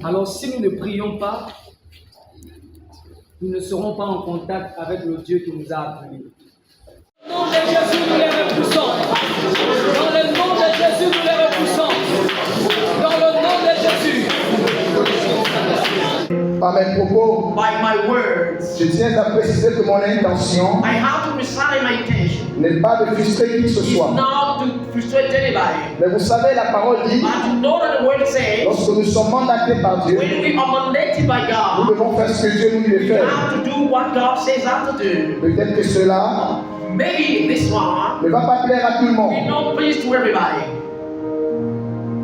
Alors si nous ne prions pas, nous ne serons pas en contact avec le Dieu qui nous a appelés. Dans le nom de Jésus, nous les repoussons. Dans le nom de Jésus, nous les repoussons. Dans le nom de Jésus. Par mes propos, By my words, je tiens à préciser que mon intention I have to recite my intention. n'est pas de frustrer qui que ce It's soit. not to frustrate anybody. Mais vous savez, la parole dit, But you know that the word says, lorsque nous sommes mandatés par Dieu, when we are mandated by nous God, devons faire ce que Dieu nous dit de we faire. have to do what God says how to do. Peut-être que cela Maybe this one ne va pas plaire à tout le will monde. not please to everybody.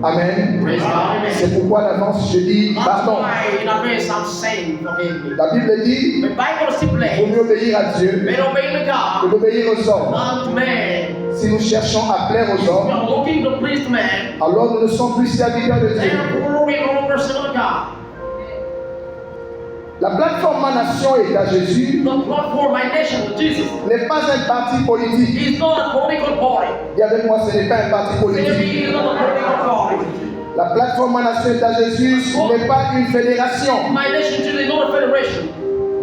Amen. Praise God. C'est pourquoi d'avance je dis That's pardon. why in advance I'm saying forgive me. La Bible dit, The Bible il vaut stipulates, mieux obéir à Dieu may obey to que God, d'obéir aux hommes. not to man. Si nous cherchons à plaire aux We hommes, are looking to please man, alors nous ne sommes plus serviteurs de Dieu. therefore we no longer serve God. La plateforme Ma Nation est à Jésus The platform My Nation to Jesus n'est pas un parti politique. is not a political party. Dis avec moi, ce n'est pas un parti politique. Maybe it's not a political party. La plateforme Ma Nation est à Jésus n'est pas une fédération. My Nation is not a federation.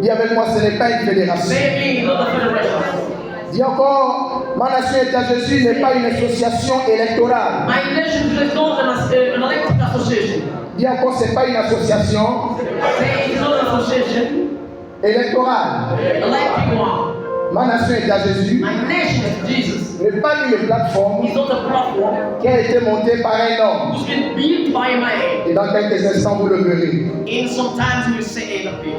Dis avec moi, ce n'est pas une fédération. Maybe it's not a federation. Dis encore, Ma Nation est à Jésus n'est pas une association électorale. My Nation is not an elected association. Dis encore, ce n'est pas une association Say it's not an association. électorale. Electing one. Ma Nation est à Jésus My Nation is Jesus. n'est pas une plateforme It's not a platform qui a été montée par un homme. who's been built by a man. Et dans quelques instants, vous le verrez. And sometimes we will say it a bit.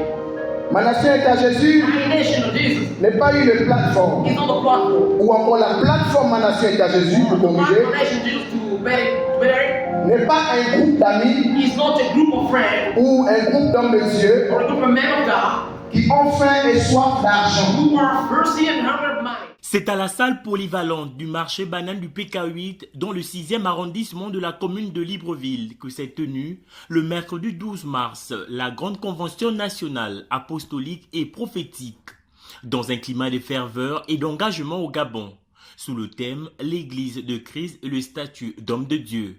Ma Nation est à Jésus My Nation of Jesus n'est pas une plateforme. is not a platform. Ou encore la plateforme Ma Nation est à Jésus, pour corriger, My Nation Jesus to better n'est pas un groupe d'amis is not a group of friends ou un groupe d'hommes de Dieu or a group of men of God qui ont faim et soif d'argent. who are thirsty and hungry of money. C'est à la salle polyvalente du marché banane du PK8 dans le 6e arrondissement de la commune de Libreville que s'est tenue le mercredi 12 mars la grande convention nationale apostolique et prophétique dans un climat de ferveur et d'engagement au Gabon sous le thème « L'Église de Christ et le statut d'homme de Dieu ».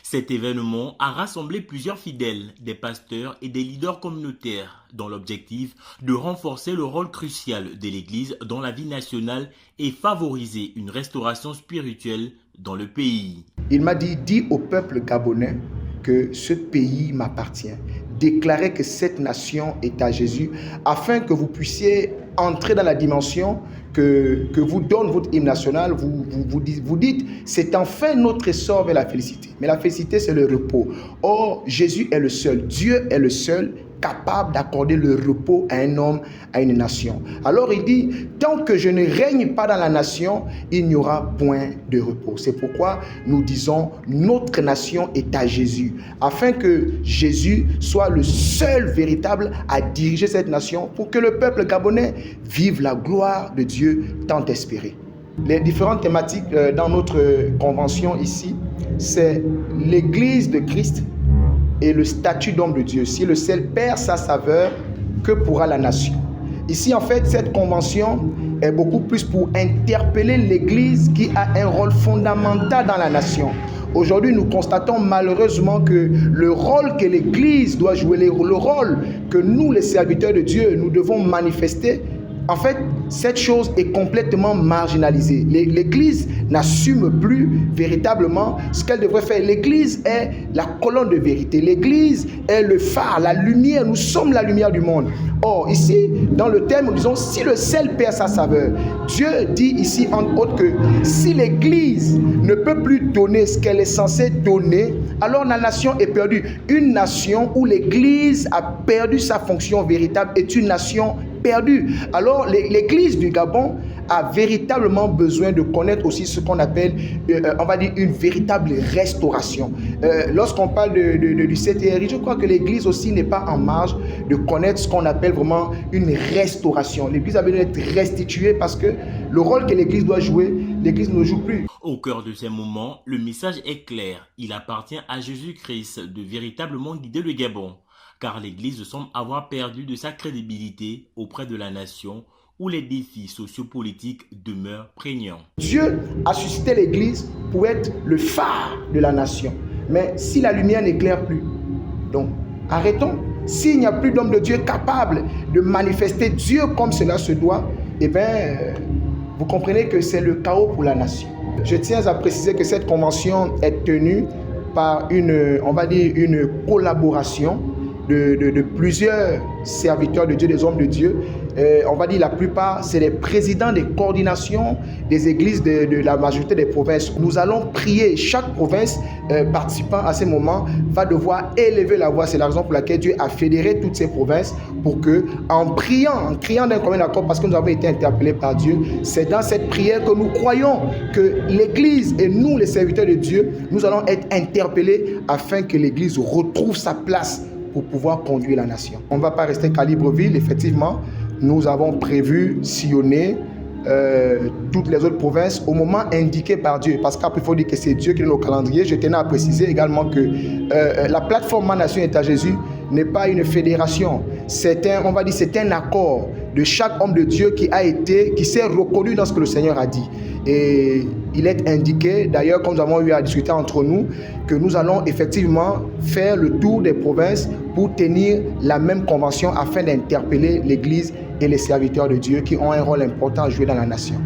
Cet événement a rassemblé plusieurs fidèles, des pasteurs et des leaders communautaires dans l'objectif de renforcer le rôle crucial de l'Église dans la vie nationale et favoriser une restauration spirituelle dans le pays. Il m'a dit, dis au peuple gabonais que ce pays m'appartient. Déclarez que cette nation est à Jésus afin que vous puissiez entrer dans la dimension que vous donne votre hymne national. Vous dites, c'est enfin notre essor vers la félicité. Mais la félicité, c'est le repos. Or, Jésus est le seul, Dieu est le seul capable d'accorder le repos à un homme, à une nation. Alors il dit, tant que je ne règne pas dans la nation, il n'y aura point de repos. C'est pourquoi nous disons, notre nation est à Jésus, afin que Jésus soit le seul véritable à diriger cette nation pour que le peuple gabonais vive la gloire de Dieu tant espérée. Les différentes thématiques dans notre convention ici, c'est l'Église de Christ et le statut d'homme de Dieu. Si le sel perd sa saveur, que pourra la nation? Ici, en fait, cette convention est beaucoup plus pour interpeller l'Église qui a un rôle fondamental dans la nation. Aujourd'hui, nous constatons malheureusement que le rôle que l'Église doit jouer, le rôle que nous, les serviteurs de Dieu, nous devons manifester, en fait, cette chose est complètement marginalisée. L'Église n'assume plus véritablement ce qu'elle devrait faire. L'Église est la colonne de vérité. L'Église est le phare, la lumière. Nous sommes la lumière du monde. Or, ici, dans le thème, nous disons, si le sel perd sa saveur, Dieu dit ici, entre autres, que si l'Église ne peut plus donner ce qu'elle est censée donner, alors la nation est perdue. Une nation où l'Église a perdu sa fonction véritable est une nation perdue. Alors, l'Église du Gabon a véritablement besoin de connaître aussi ce qu'on appelle, on va dire, une véritable restauration. Lorsqu'on parle du CTRI, je crois que l'Église aussi n'est pas en marge de connaître ce qu'on appelle vraiment une restauration. L'Église a besoin d'être restituée parce que le rôle que l'Église doit jouer, l'Église ne joue plus. Au cœur de ces moments, le message est clair. Il appartient à Jésus-Christ de véritablement guider le Gabon, car l'Église semble avoir perdu de sa crédibilité auprès de la nation où les défis sociopolitiques demeurent prégnants. Dieu a suscité l'Église pour être le phare de la nation. Mais si la lumière n'éclaire plus, donc Arrêtons. S'il n'y a plus d'hommes de Dieu capables de manifester Dieu comme cela se doit, eh bien, vous comprenez que c'est le chaos pour la nation. Je tiens à préciser que cette convention est tenue par on va dire, une collaboration de plusieurs serviteurs de Dieu, des hommes de Dieu. On va dire la plupart, c'est les présidents des coordinations des églises de la majorité des provinces. Nous allons prier. Chaque province participant à ces moments va devoir élever la voix. C'est la raison pour laquelle Dieu a fédéré toutes ces provinces pour que, en criant d'un commun accord, parce que nous avons été interpellés par Dieu, c'est dans cette prière que nous croyons que l'Église et nous, les serviteurs de Dieu, nous allons être interpellés afin que l'Église retrouve sa place pour pouvoir conduire la nation. On ne va pas rester qu'à Libreville, effectivement. Nous avons prévu sillonner toutes les autres provinces au moment indiqué par Dieu. Parce qu'après, il faut dire que c'est Dieu qui donne le calendrier. Je tenais à préciser également que la plateforme Ma Nation est à Jésus n'est pas une fédération. C'est un accord de chaque homme de Dieu qui s'est reconnu dans ce que le Seigneur a dit. Et il est indiqué, d'ailleurs, comme nous avons eu à discuter entre nous, que nous allons effectivement faire le tour des provinces pour tenir la même convention afin d'interpeller l'Église et les serviteurs de Dieu qui ont un rôle important à jouer dans la nation.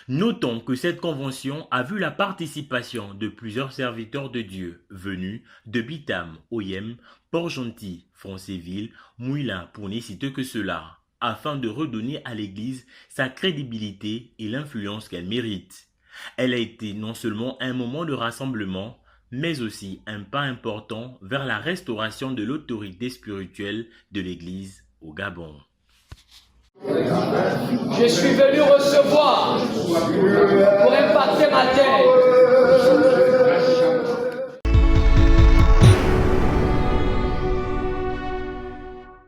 Notons que cette convention a vu la participation de plusieurs serviteurs de Dieu venus de Bitam, Oyem, Port-Gentil, Francéville, Mouila, pour ne citer que cela, afin de redonner à l'Église sa crédibilité et l'influence qu'elle mérite. Elle a été non seulement un moment de rassemblement, mais aussi un pas important vers la restauration de l'autorité spirituelle de l'Église au Gabon. Je suis venu recevoir pour impacter ma terre.